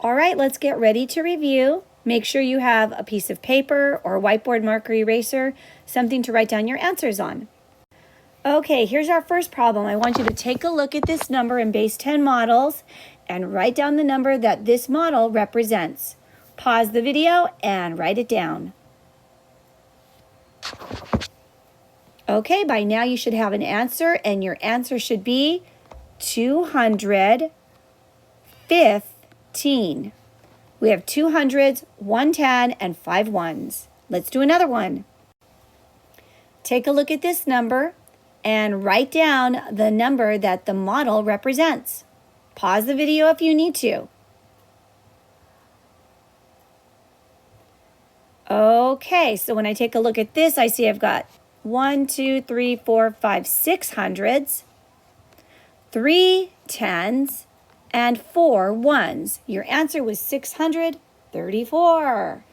All right, let's get ready to review. Make sure you have a piece of paper or whiteboard marker eraser, something to write down your answers on. Okay, here's our first problem. I want you to take a look at this number in base 10 models and write down the number that this model represents. Pause the video and write it down. Okay, by now you should have an answer, and your answer should be 215. We have 2 hundreds, 1 10, and 5 ones. Let's do another one. Take a look at this number and write down the number that the model represents. Pause the video if you need to. Okay, so when I take a look at this, I see I've got 1, 2, 3, 4, 5, 6 hundreds, 3 tens, and 4 ones. Your answer was 634.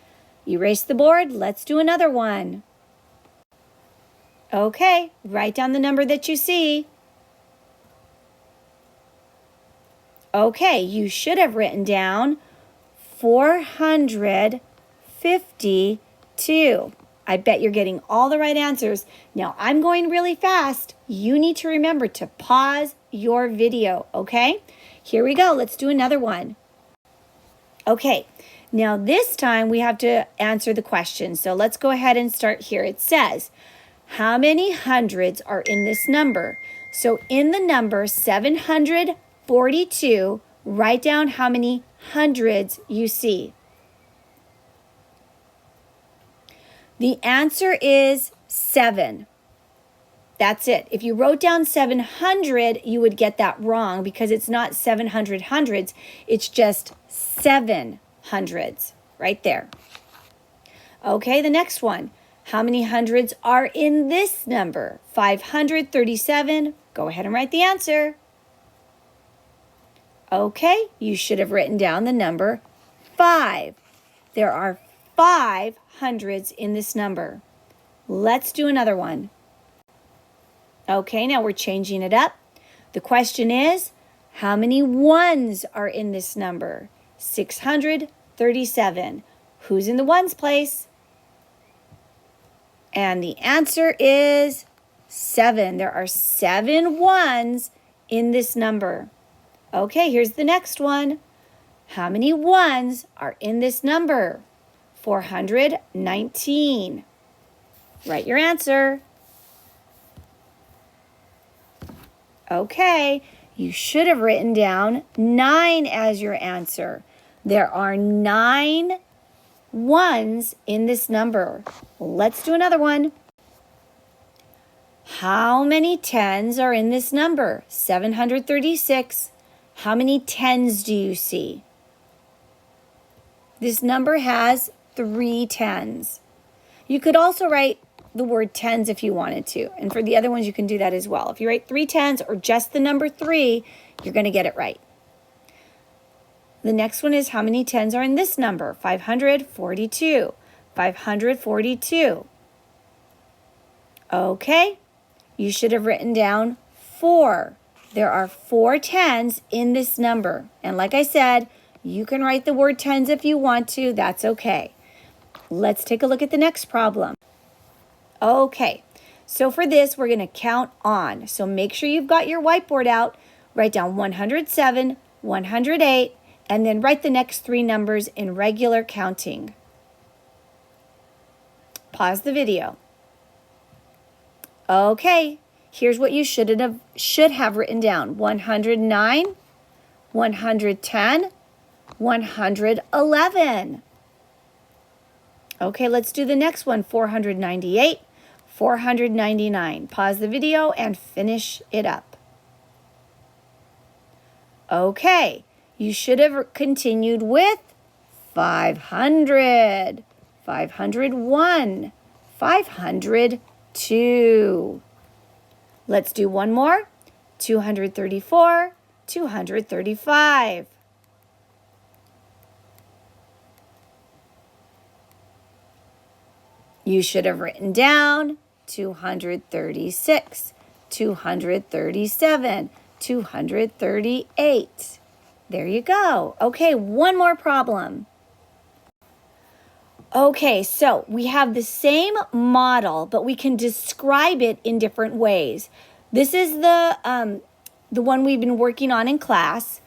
Erase the board. Let's do another one. Okay, write down the number that you see. Okay, you should have written down 452. I bet you're getting all the right answers. Now, I'm going really fast. You need to remember to pause your video, okay? Here we go. Let's do another one. Okay, now this time we have to answer the question. So let's go ahead and start here. It says, how many hundreds are in this number? So in the number 742, write down how many hundreds you see. The answer is 7. That's it. If you wrote down 700, you would get that wrong because it's not 700 hundreds. It's just 7 hundreds right there. Okay, the next one. How many hundreds are in this number? 537. Go ahead and write the answer. Okay, you should have written down the number 5. There are 5 hundreds in this number. Let's do another one. Okay, now we're changing it up. The question is, how many ones are in this number? 637. Who's in the ones place? And the answer is 7. There are 7 ones in this number. Okay, here's the next one. How many ones are in this number? 419. Write your answer. Okay, you should have written down 9 as your answer. There are 9 ones in this number. Let's do another one. How many tens are in this number? 736. How many tens do you see? This number has 3 tens. You could also write the word tens if you wanted to. And for the other ones, you can do that as well. If you write 3 tens or just the number 3, you're going to get it right. The next one is how many tens are in this number? 542. 542. Okay, you should have written down 4. There are 4 tens in this number. And like I said, you can write the word tens if you want to. That's okay. Let's take a look at the next problem. Okay, so for this, we're going to count on. So make sure you've got your whiteboard out. Write down 107, 108, and then write the next 3 numbers in regular counting. Pause the video. Okay, here's what you should have written down. 109, 110, 111. Okay, let's do the next one. 498, 499. Pause the video and finish it up. Okay, you should have continued with 500, 501, 502. Let's do one more. 234, 235. You should have written down 236, 237, 238. There you go. Okay, one more problem. Okay, so we have the same model, but we can describe it in different ways. This is the one we've been working on in class.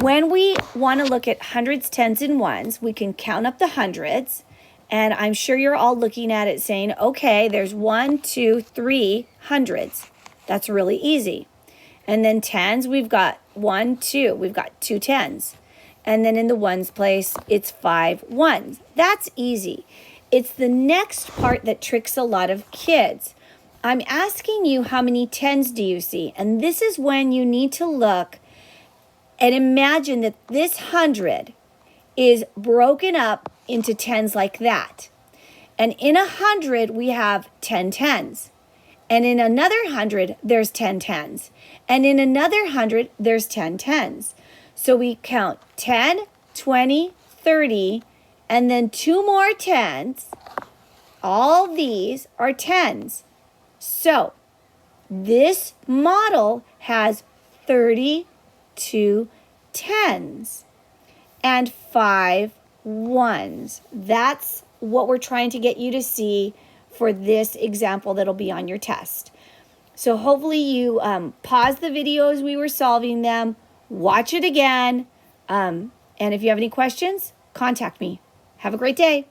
When we want to look at hundreds, tens, and ones, we can count up the hundreds. And I'm sure you're all looking at it saying, okay, there's 1, 2, 3 hundreds. That's really easy. And then tens, we've got 1, 2. We've got 2 tens. And then in the ones place, it's 5 ones. That's easy. It's the next part that tricks a lot of kids. I'm asking you, how many tens do you see? And this is when you need to look and imagine that this 100 is broken up into tens like that. And in 100, we have 10 tens. And in another 100, there's 10 tens. And in another 100, there's 10 tens. So we count 10, 20, 30, and then 2 more tens. All these are tens. So this model has 32 tens and 5 ones. That's what we're trying to get you to see for this example that'll be on your test. So hopefully you pause the video as we were solving them, watch it again, and if you have any questions, contact me. Have a great day.